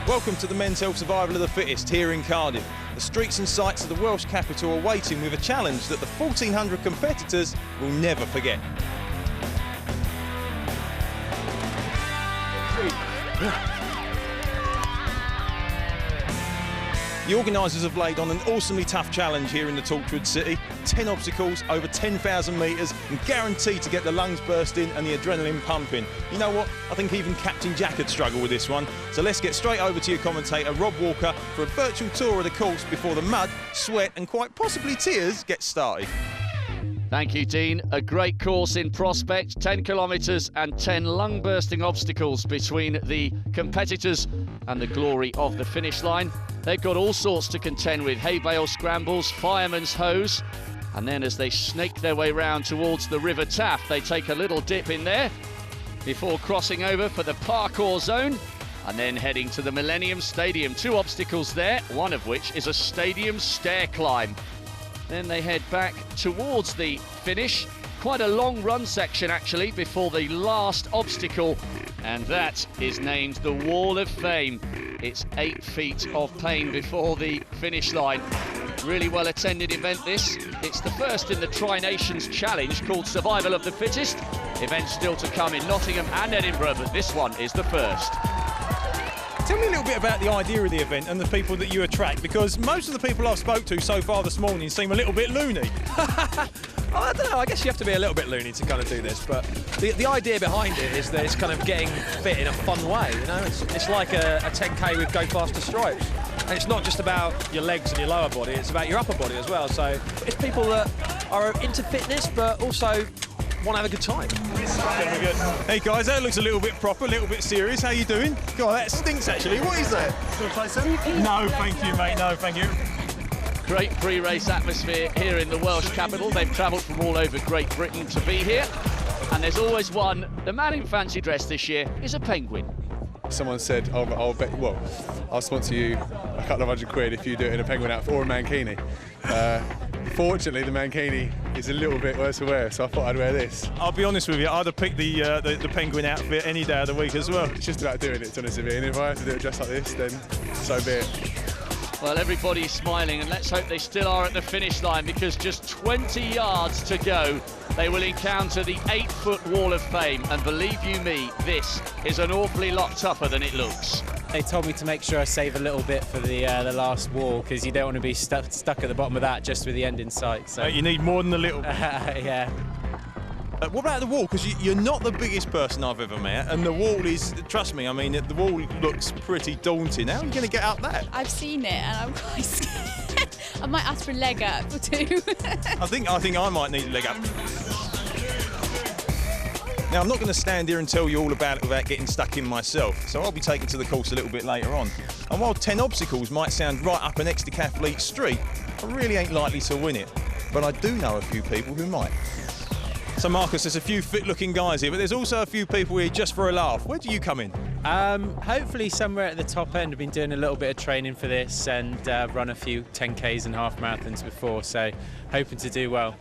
Welcome to the men's health survival of the fittest here in Cardiff. The streets and sights of the Welsh capital are waiting with a challenge that the 1,400 competitors will never forget. The organisers have laid on an awesomely tough challenge here in the Torchwood City. 10 obstacles, over 10,000 metres, and guaranteed to get the lungs bursting and the adrenaline pumping. You know what? I think even Captain Jack would struggle with this one. So let's get straight over to your commentator, Rob Walker, for a virtual tour of the course before the mud, sweat and quite possibly tears get started. Thank you, Dean. A great course in prospect, 10 kilometres and 10 lung-bursting obstacles between the competitors and the glory of the finish line. They've got all sorts to contend with: hay bale scrambles, fireman's hose, and then as they snake their way round towards the River Taff, they take a little dip in there before crossing over for the parkour zone and then heading to the Millennium Stadium. 2 obstacles there, one of which is a stadium stair climb. Then they head back towards the finish. Quite a long run section actually before the last obstacle, and that is named the Wall of Fame. It's 8 feet of pain before the finish line. Really well attended event this. It's the first in the Tri-Nations Challenge called Survival of the Fittest. Events still to come in Nottingham and Edinburgh, but this one is the first. Tell me a little bit about the idea of the event and the people that you attract, because most of the people I've spoke to so far this morning seem a little bit loony. I don't know, I guess you have to be a little bit loony to kind of do this, but the idea behind it is that it's kind of getting fit in a fun way, you know? It's like a 10K with Go Faster stripes. And it's not just about your legs and your lower body, it's about your upper body as well. So it's people that are into fitness, but also want to have a good time. Hey guys, that looks a little bit proper, a little bit serious. How you doing? God, that stinks actually. What is that? No, thank you, mate. No, thank you. Great pre-race atmosphere here in the Welsh capital. They've travelled from all over Great Britain to be here. And there's always one. The man in fancy dress this year is a penguin. Someone said, I'll bet, well, I'll sponsor you a couple of £100 if you do it in a penguin outfit or a mankini. Fortunately, the mankini is a little bit worse to wear, so I thought I'd wear this. I'll be honest with you, I'd have picked the penguin outfit any day of the week as well. It's just about doing it, to be honest with you, and if I have to do it just like this, then so be it. Well, everybody's smiling, and let's hope they still are at the finish line, because just 20 yards to go, they will encounter the 8-foot Wall of Fame, and believe you me, this is an awfully lot tougher than it looks. They told me to make sure I save a little bit for the last wall, because you don't want to be stuck at the bottom of that just with the end in sight. So you need more than a little. Yeah. What about the wall? Because you're not the biggest person I've ever met, and the wall is, trust me, I mean, the wall looks pretty daunting. How are you going to get up that? I've seen it and I'm quite scared. I might ask for a leg up or 2. I think I might need a leg up. Now, I'm not going to stand here and tell you all about it without getting stuck in myself, so I'll be taken to the course a little bit later on. And while 10 obstacles might sound right up an ex-decathlete street, I really ain't likely to win it. But I do know a few people who might. So, Marcus, there's a few fit-looking guys here, but there's also a few people here just for a laugh. Where do you come in? Hopefully somewhere at the top end. I've been doing a little bit of training for this and run a few 10Ks and half marathons before, so hoping to do well.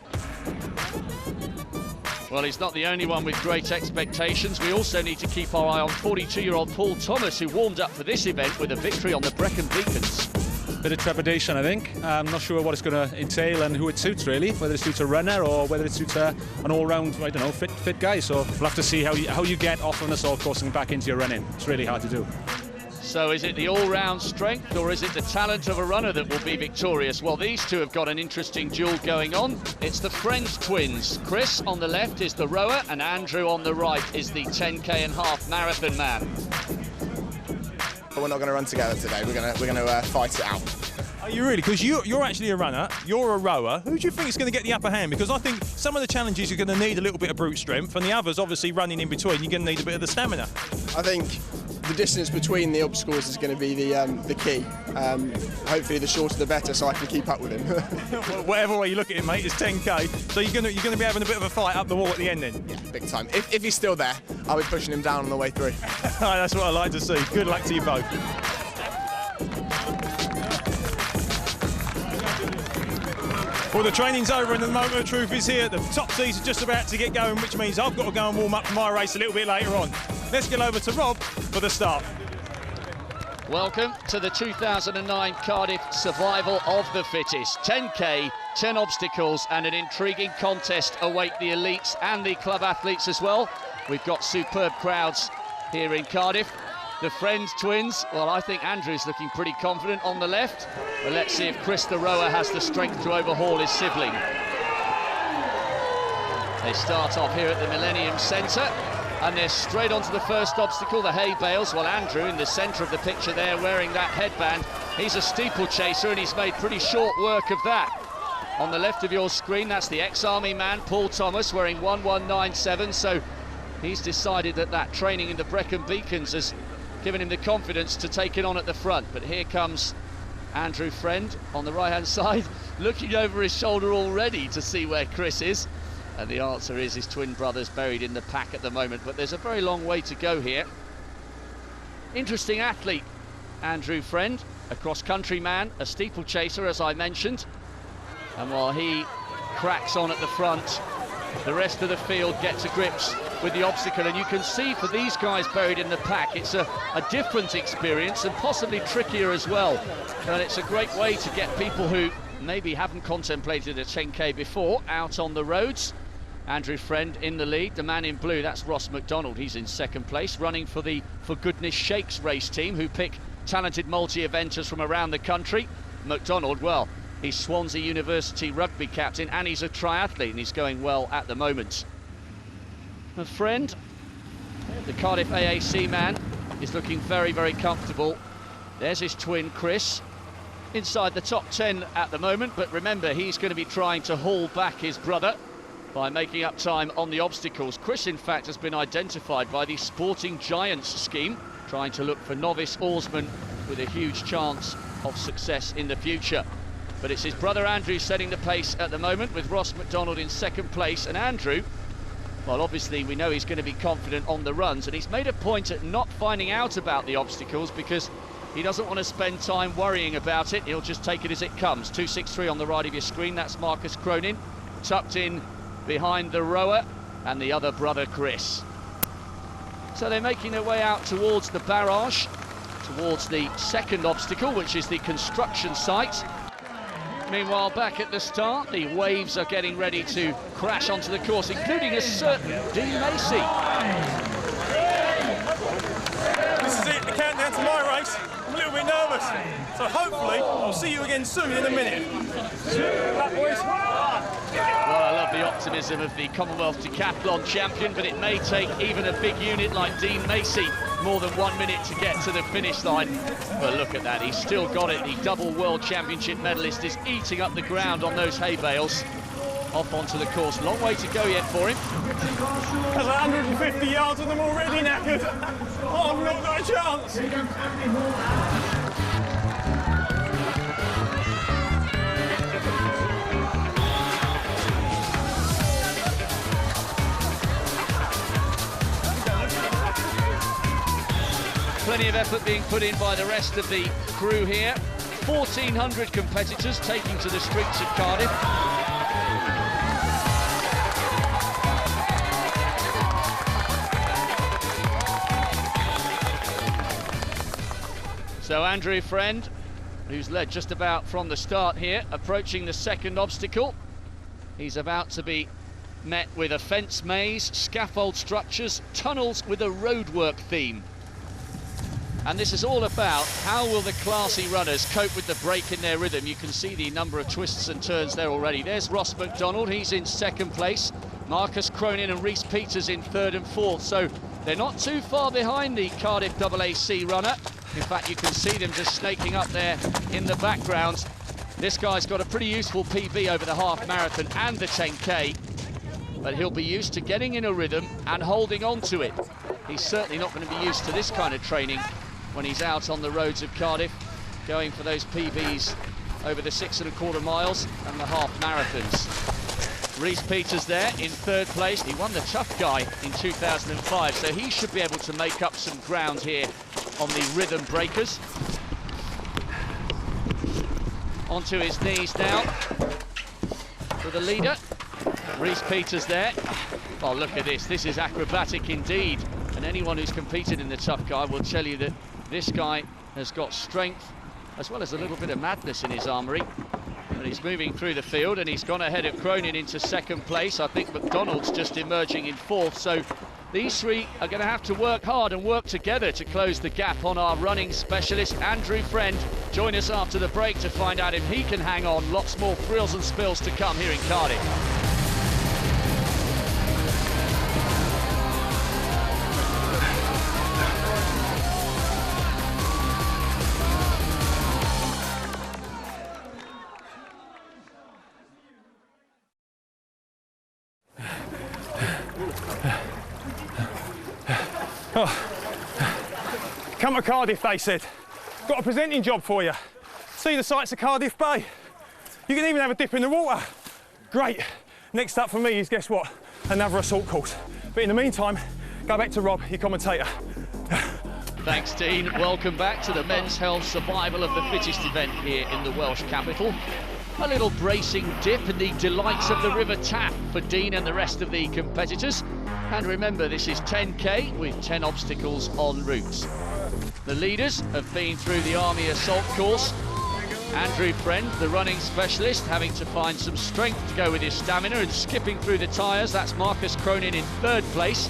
Well, he's not the only one with great expectations. We also need to keep our eye on 42-year-old Paul Thomas, who warmed up for this event with a victory on the Brecon Beacons. Bit of trepidation, I think. I'm not sure what it's going to entail and who it suits, really. Whether it suits a runner or whether it suits an all-round, I don't know, fit guy. So we'll have to see how you get off an assault course and back into your running. It's really hard to do. So is it the all-round strength, or is it the talent of a runner that will be victorious? Well, these two have got an interesting duel going on. It's the Friends twins. Chris on the left is the rower, and Andrew on the right is the 10K and half marathon man. We're not going to run together today. We're going to fight it out. Are you really? Because you're actually a runner, you're a rower. Who do you think is going to get the upper hand? Because I think some of the challenges you're going to need a little bit of brute strength, and the others, obviously running in between, you're going to need a bit of the stamina. I think the distance between the obstacles is going to be the key. Hopefully the shorter the better, so I can keep up with him. Whatever way you look at it, mate, it's 10k. So you're gonna be having a bit of a fight up the wall at the end then? Yeah, big time. If he's still there, I'll be pushing him down on the way through. That's what I like to see. Good luck to you both. Well, the training's over and the moment of truth is here. The top seats are just about to get going, which means I've got to go and warm up for my race a little bit later on. Let's get over to Rob for the start. Welcome to the 2009 Cardiff Survival of the Fittest. 10k, 10 obstacles and an intriguing contest await the elites and the club athletes as well. We've got superb crowds here in Cardiff. The Friend twins, well, I think Andrew's looking pretty confident on the left. But let's see if Chris the rower has the strength to overhaul his sibling. They start off here at the Millennium Centre. And they're straight onto the first obstacle, the hay bales. Well, Andrew in the centre of the picture there wearing that headband. He's a steeplechaser and he's made pretty short work of that. On the left of your screen, that's the ex-army man, Paul Thomas, wearing 1197. So he's decided that that training in the Brecon Beacons has given him the confidence to take it on at the front. But here comes Andrew Friend on the right-hand side, looking over his shoulder already to see where Chris is. And the answer is his twin brother's buried in the pack at the moment, but there's a very long way to go here. Interesting athlete, Andrew Friend, a cross-country man, a steeplechaser, as I mentioned. And while he cracks on at the front, the rest of the field get to grips with the obstacle. And you can see for these guys buried in the pack, it's a different experience and possibly trickier as well. And it's a great way to get people who maybe haven't contemplated a 10k before out on the roads. Andrew Friend in the lead, the man in blue, that's Ross McDonald. He's in second place, running for the For Goodness Shakes race team, who pick talented multi-eventers from around the country. McDonald, well, he's Swansea University rugby captain and he's a triathlete and he's going well at the moment. A Friend, the Cardiff AAC man, is looking very, very comfortable. There's his twin, Chris, inside the top 10 at the moment, but remember, he's going to be trying to haul back his brother by making up time on the obstacles. Chris, in fact, has been identified by the Sporting Giants scheme, trying to look for novice oarsmen with a huge chance of success in the future. But it's his brother Andrew setting the pace at the moment, with Ross McDonald in second place. And Andrew, well, obviously we know he's going to be confident on the runs, and he's made a point at not finding out about the obstacles because he doesn't want to spend time worrying about it. He'll just take it as it comes. 263 on the right of your screen, that's Marcus Cronin, tucked in behind the rower and the other brother Chris. So they're making their way out towards the barrage, towards the second obstacle, which is the construction site. Meanwhile, back at the start, the waves are getting ready to crash onto the course, including a certain Dean Macy. This is it, the countdown to my race. I'm a little bit nervous, so hopefully I'll see you again soon in a minute. That boys. Well, I love the optimism of the Commonwealth Decathlon champion, but it may take even a big unit like Dean Macy more than 1 minute to get to the finish line. But look at that, he's still got it. The double World Championship medalist is eating up the ground on those hay bales. Off onto the course, long way to go yet for him. There's 150 yards and I'm already knackered. Oh, I've not got a chance. Plenty of effort being put in by the rest of the crew here. 1,400 competitors taking to the streets of Cardiff. So Andrew Friend, who's led just about from the start here, approaching the second obstacle. He's about to be met with a fence maze, scaffold structures, tunnels with a roadwork theme. And this is all about how will the classy runners cope with the break in their rhythm. You can see the number of twists and turns there already. There's Ross McDonald, he's in second place. Marcus Cronin and Rhys Peters in third and fourth. So they're not too far behind the Cardiff AAC runner. In fact, you can see them just snaking up there in the background. This guy's got a pretty useful PB over the half marathon and the 10k, but he'll be used to getting in a rhythm and holding on to it. he's certainly not going to be used to this kind of training when he's out on the roads of Cardiff, going for those PBs over the 6.25 miles and the half marathons. Reece Peters there in 3rd place. He won the tough guy in 2005, so he should be able to make up some ground here on the rhythm breakers. Onto his knees now for the leader. Reece Peters there. Oh, look at this. This is acrobatic indeed. And anyone who's competed in the tough guy will tell you that this guy has got strength as well as a little bit of madness in his armoury. But he's moving through the field and he's gone ahead of Cronin into 2nd place. I think McDonald's just emerging in 4th. So these three are going to have to work hard and work together to close the gap on our running specialist, Andrew Friend. Join us after the break to find out if he can hang on. Lots more thrills and spills to come here in Cardiff. Come to Cardiff, they said. Got a presenting job for you. See the sights of Cardiff Bay. You can even have a dip in the water. Great. Next up for me is, guess what? Another assault course. But in the meantime, go back to Rob, your commentator. Thanks, Dean. Welcome back to the Men's Health Survival of the Fittest event here in the Welsh capital. A little bracing dip in the delights of the River Tap for Dean and the rest of the competitors. And remember, this is 10k with 10 obstacles en route. The leaders have been through the Army Assault course. Andrew Friend, the running specialist, having to find some strength to go with his stamina and skipping through the tyres. That's Marcus Cronin in 3rd place.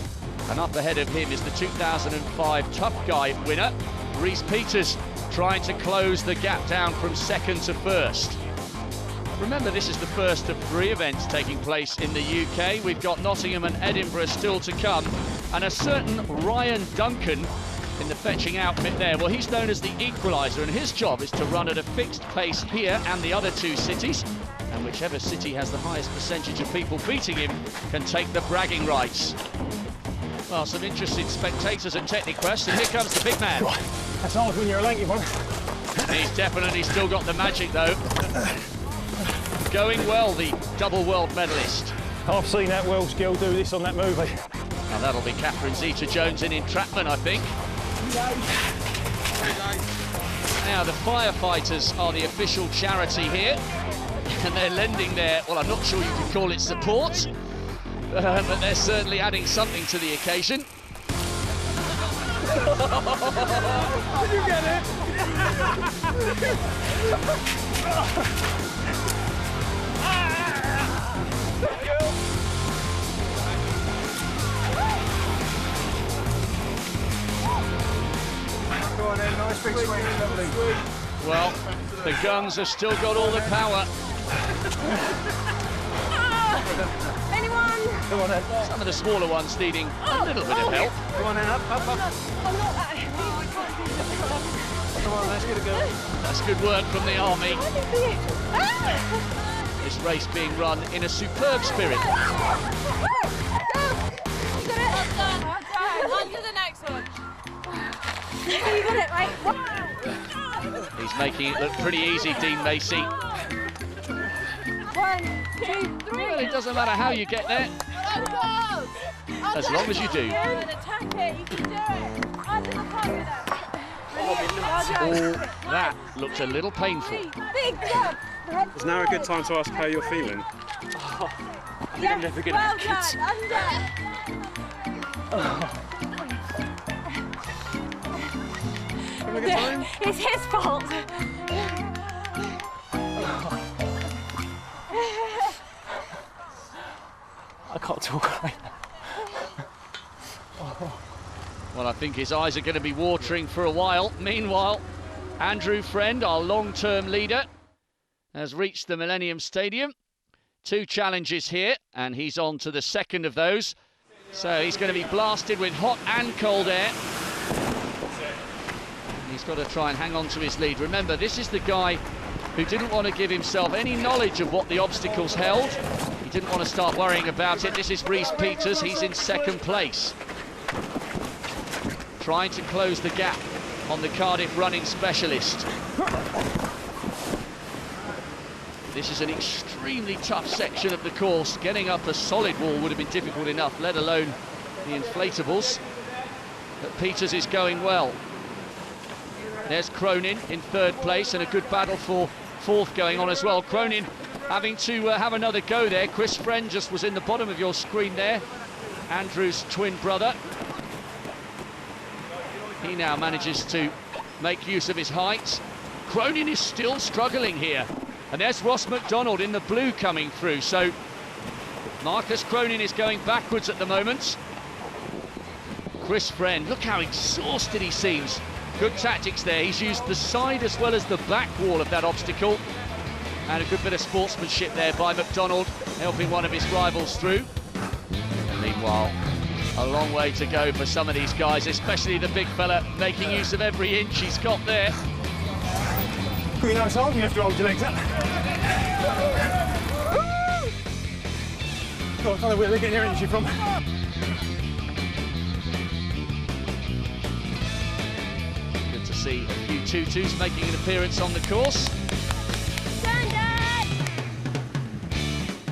And up ahead of him is the 2005 Tough Guy winner, Reece Peters, trying to close the gap down from 2nd to 1st. Remember, this is the first of 3 events taking place in the UK. We've got Nottingham and Edinburgh still to come. And a certain Ryan Duncan in the fetching outfit there, well, he's known as the equaliser, and his job is to run at a fixed pace here and the other 2 cities. And whichever city has the highest percentage of people beating him can take the bragging rights. Well, some interested spectators at Techniquest, and here comes the big man. That's hard when you're a lanky one. He's definitely still got the magic, though. Going well, the double world medalist. I've seen that Welsh girl do this on that movie. Now that'll be Catherine Zeta-Jones in entrapment, I think. Now the firefighters are the official charity here, and they're lending their, well, I'm not sure you could call it support, but they're certainly adding something to the occasion. Did you get it? Go on then, nice big swing, lovely. Well, the guns have still got all the power. Anyone? Come on then. Some of the smaller ones needing a little bit of help. Come on then, up. I'm not that heavy. Come on, let's get a go. That's good work from the army. This race being run in a superb spirit. You got it. Well done. On to the next one. You got it, mate. Wow. He's making it look pretty easy, Dean Macy. 1, 2, 3. Well, it doesn't matter how you get there, as long as you do. Attack it. You can do it. Under the pocket. Oh, that looked a little painful. Big jump. Is now a good time to ask how you're feeling? I'm never gonna have kids. Under. It's his fault. I can't talk right now. Well, I think his eyes are going to be watering for a while. Meanwhile, Andrew Friend, our long-term leader, has reached the Millennium Stadium. 2 challenges here, and he's on to the 2nd of those. So he's going to be blasted with hot and cold air. He's got to try and hang on to his lead. Remember, this is the guy who didn't want to give himself any knowledge of what the obstacles held. He didn't want to start worrying about it. This is Reece Peters. He's in 2nd place. trying to close the gap on the Cardiff running specialist. This is an extremely tough section of the course. Getting up a solid wall would have been difficult enough, let alone the inflatables. But Fittest is going well. There's Cronin in third place, and a good battle for fourth going on as well. Cronin having to have another go there. Chris Friend just was in the bottom of your screen there. Andrew's twin brother. He now manages to make use of his height. Cronin is still struggling here. And there's Ross McDonald in the blue coming through. So Marcus Cronin is going backwards at the moment. Chris Friend, look how exhausted he seems. Good tactics there. He's used the side as well as the back wall of that obstacle. And a good bit of sportsmanship there by McDonald, helping one of his rivals through. And meanwhile, a long way to go for some of these guys, especially the big fella, making use of every inch he's got there. Pretty nice hole, you have to hold your legs up. God, I don't know where they're getting their energy from. Good to see a few tutus making an appearance on the course.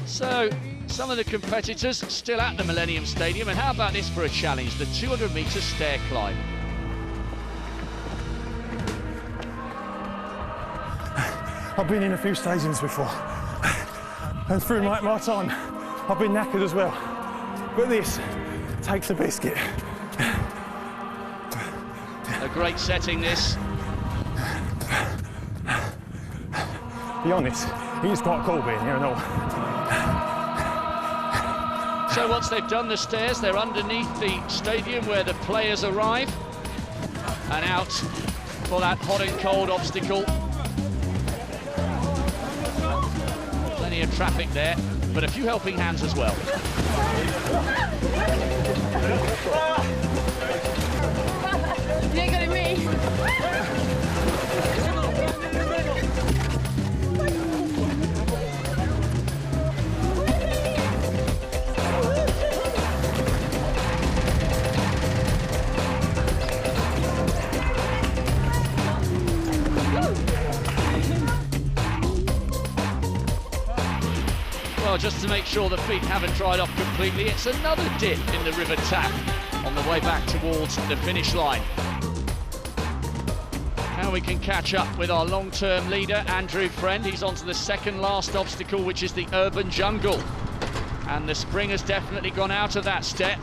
So, some of the competitors still at the Millennium Stadium, and how about this for a challenge, the 200-metre stair climb. I've been in a few stadiums before, and through my time, I've been knackered as well. But this takes a biscuit. A great setting, this. To be honest, it is quite cool being here and all. So once they've done the stairs, they're underneath the stadium where the players arrive, and out for that hot and cold obstacle. Plenty of traffic there, but a few helping hands as well. You ain't got it me. Well, just to make sure the feet haven't dried off completely, it's another dip in the River Tap on the way back towards the finish line. Now we can catch up with our long-term leader, Andrew Friend. He's on to the second last obstacle, which is the Urban Jungle. And the spring has definitely gone out of that step.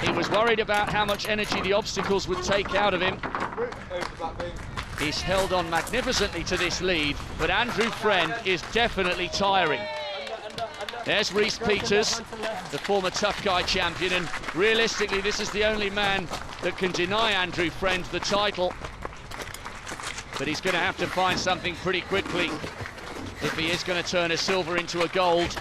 He was worried about how much energy the obstacles would take out of him. He's held on magnificently to this lead, but Andrew Friend is definitely tiring. There's Rhys Peters, the former tough guy champion, and realistically this is the only man that can deny Andrew Friend the title. But he's going to have to find something pretty quickly if he is going to turn a silver into a gold.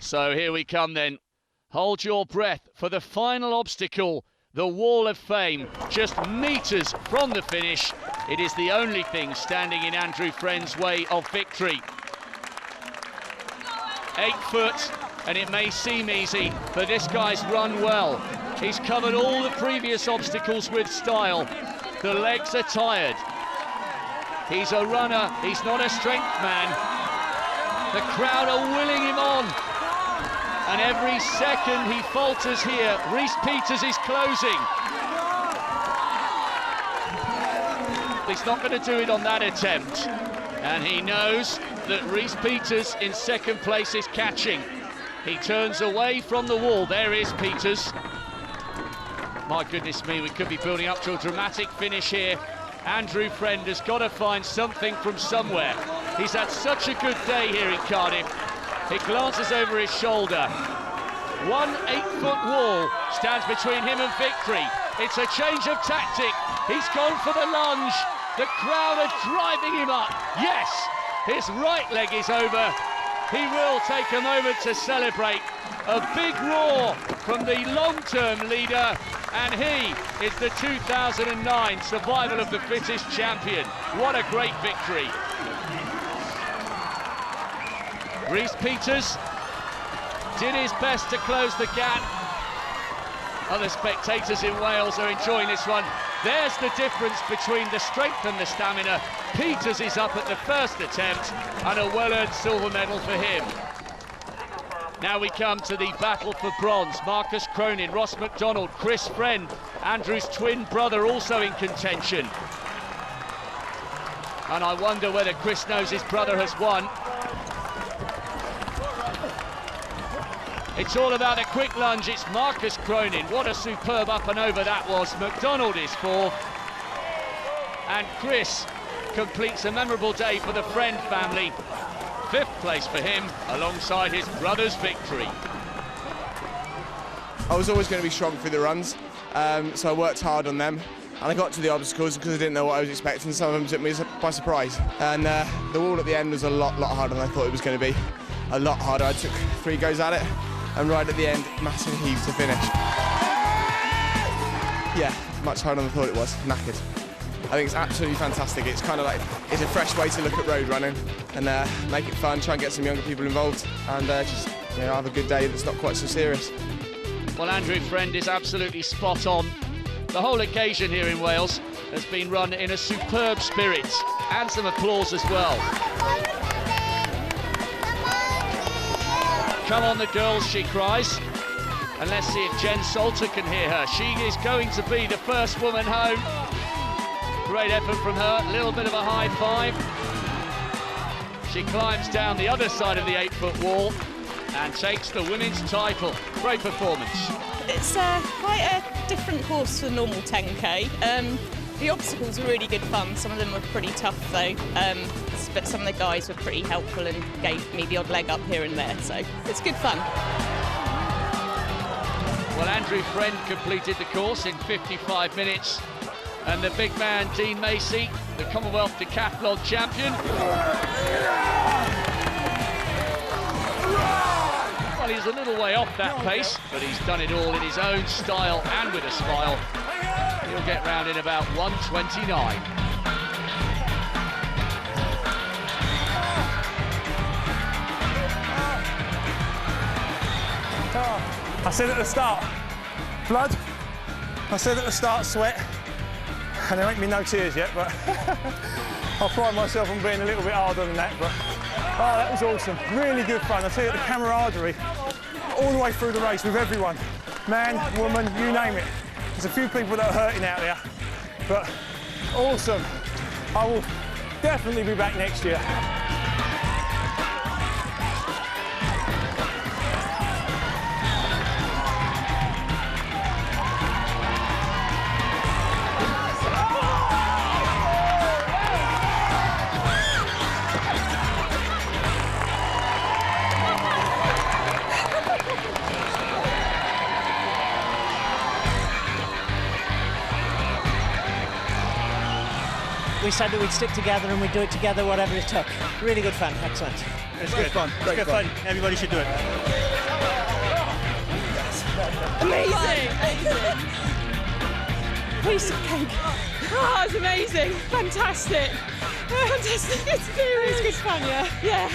So here we come then. Hold your breath for the final obstacle, the Wall of Fame, just metres from the finish. It is the only thing standing in Andrew Friend's way of victory. 8 foot, and it may seem easy, but this guy's run well. He's covered all the previous obstacles with style. The legs are tired. He's a runner, he's not a strength man. The crowd are willing him on. And every second he falters here, Rhys Peters is closing. He's not going to do it on that attempt. And he knows that Rhys Peters in second place is catching. He turns away from the wall. There is Peters. My goodness me, we could be building up to a dramatic finish here. Andrew Friend has got to find something from somewhere. He's had such a good day here in Cardiff. He glances over his shoulder. 1 8-foot wall stands between him and victory. It's a change of tactic. He's gone for the lunge. The crowd are driving him up. Yes, his right leg is over. He will take a moment to celebrate. A big roar from the long-term leader, and he is the 2009 Survival of the Fittest champion. What a great victory. Rhys Peters did his best to close the gap. Other spectators in Wales are enjoying this one. There's the difference between the strength and the stamina. Peters is up at the first attempt, and a well-earned silver medal for him. Now we come to the battle for bronze. Marcus Cronin, Ross McDonald, Chris Friend, Andrew's twin brother also in contention. And I wonder whether Chris knows his brother has won. It's all about a quick lunge. It's Marcus Cronin. What a superb up and over that was. McDonald is fourth. And Chris completes a memorable day for the Friend family. 5th place for him, alongside his brother's victory. I was always going to be strong through the runs, so I worked hard on them. And I got to the obstacles because I didn't know what I was expecting. Some of them took me by surprise. And the wall at the end was a lot harder than I thought it was going to be. A lot harder. I took 3 goes at it, and right at the end, massive heave to finish. Yeah, much harder than I thought it was. Knackered. I think it's absolutely fantastic. It's kind of like, it's a fresh way to look at road running and make it fun, try and get some younger people involved, and just have a good day that's not quite so serious. Well, Andrew Friend is absolutely spot on. The whole occasion here in Wales has been run in a superb spirit, and some applause as well. Come on the girls, she cries. And let's see if Jen Salter can hear her. She is going to be the first woman home. Great effort from her, a little bit of a high five. She climbs down the other side of the 8-foot wall and takes the women's title. Great performance. It's quite a different course to the normal 10k. The obstacles were really good fun. Some of them were pretty tough though, but some of the guys were pretty helpful and gave me the odd leg up here and there, so it's good fun. Well, Andrew Friend completed the course in 55 minutes. And the big man, Dean Macy, the Commonwealth Decathlon champion. Well, he's a little way off that pace, but he's done it all in his own style and with a smile. He'll get round in about 1:29. I said at the start, blood. I said at the start, sweat. And there ain't been no tears yet, but I pride myself on being a little bit harder than that. But oh, that was awesome. Really good fun. I tell you, the camaraderie all the way through the race with everyone. Man, woman, you name it. There's a few people that are hurting out there, but awesome. I will definitely be back next year. We said that we'd stick together and we'd do it together, whatever it took. Really good fun, excellent. It's good fun. It's good fun. Everybody should do it. Amazing! Piece of cake. Oh, it's amazing. Fantastic. Fantastic experience. It's good fun, yeah. Yeah.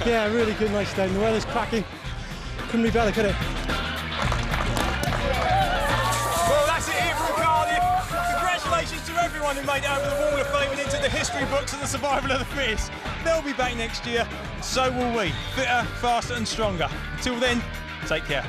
Yeah, really good, nice day. The weather's cracking. Couldn't be better, could it? Well, that's it here from Cardiff. Congratulations to everyone who made it over the Wall of Fame and into the history books of the survival of the fittest. They'll be back next year, and so will we. Fitter, faster and stronger. Until then, take care.